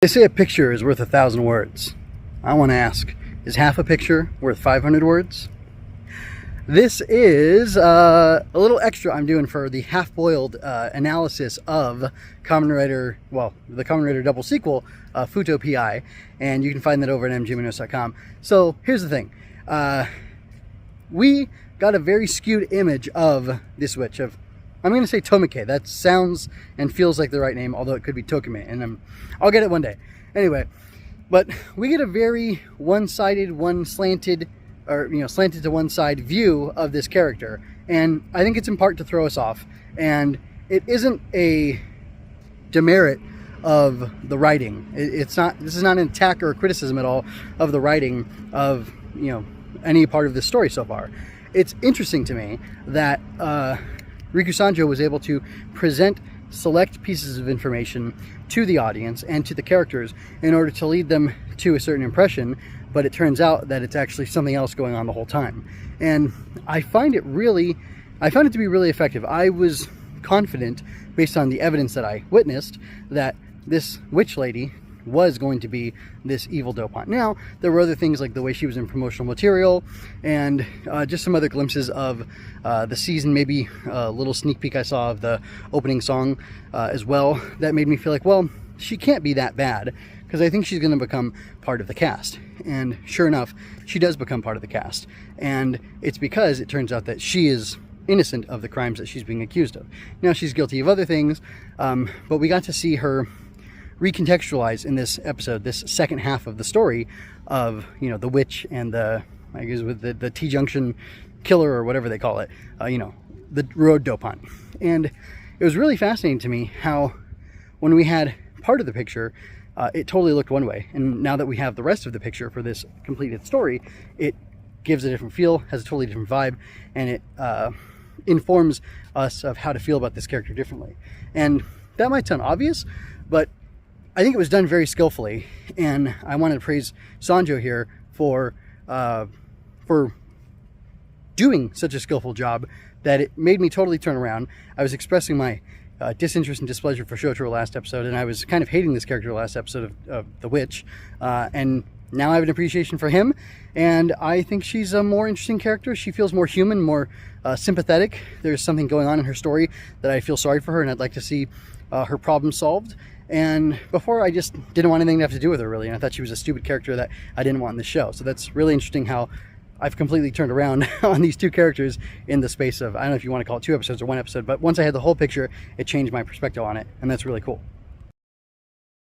They say a picture is worth 1,000 words. I want to ask, is half a picture worth 500 words? This is a little extra I'm doing for the half-boiled analysis of Kamen Rider, well, the Kamen Rider double sequel, Fuuto PI, and you can find that over at mgminos.com. So here's the thing. We got a very skewed image of this witch, I'm going to say Tomike. That sounds and feels like the right name, although it could be Tokime, and I'll get it one day. Anyway, but we get a very one-sided, slanted to one side view of this character, and I think it's in part to throw us off. And it isn't a demerit of the writing. This is not an attack or a criticism at all of the writing of any part of this story so far. It's interesting to me that Riku Sanjo was able to present select pieces of information to the audience and to the characters in order to lead them to a certain impression, but it turns out that it's actually something else going on the whole time. And I found it to be really effective. I was confident, based on the evidence that I witnessed, that this witch lady was going to be this evil dopant. Now, there were other things like the way she was in promotional material and just some other glimpses of the season, maybe a little sneak peek I saw of the opening song as well, that made me feel like, well, she can't be that bad, because I think she's going to become part of the cast. And sure enough, she does become part of the cast. And it's because it turns out that she is innocent of the crimes that she's being accused of. Now, she's guilty of other things, but we got to see her recontextualize in this episode, this second half of the story of, the witch and the T-junction killer, or whatever they call it, the road dopant. And it was really fascinating to me how when we had part of the picture, it totally looked one way. And now that we have the rest of the picture for this completed story, it gives a different feel, has a totally different vibe, and it informs us of how to feel about this character differently. And that might sound obvious, but I think it was done very skillfully, and I want to praise Sanjo here for doing such a skillful job that it made me totally turn around. I was expressing my disinterest and displeasure for Shotaro last episode, and I was kind of hating this character last episode of The Witch, and now I have an appreciation for him, and I think she's a more interesting character. She feels more human, more sympathetic. There's something going on in her story that I feel sorry for her, and I'd like to see her problem solved. And before, I just didn't want anything to have to do with her, really, and I thought she was a stupid character that I didn't want in the show. So that's really interesting how I've completely turned around on these two characters in the space of, I don't know if you want to call it 2 episodes or 1 episode, but once I had the whole picture, it changed my perspective on it, and that's really cool.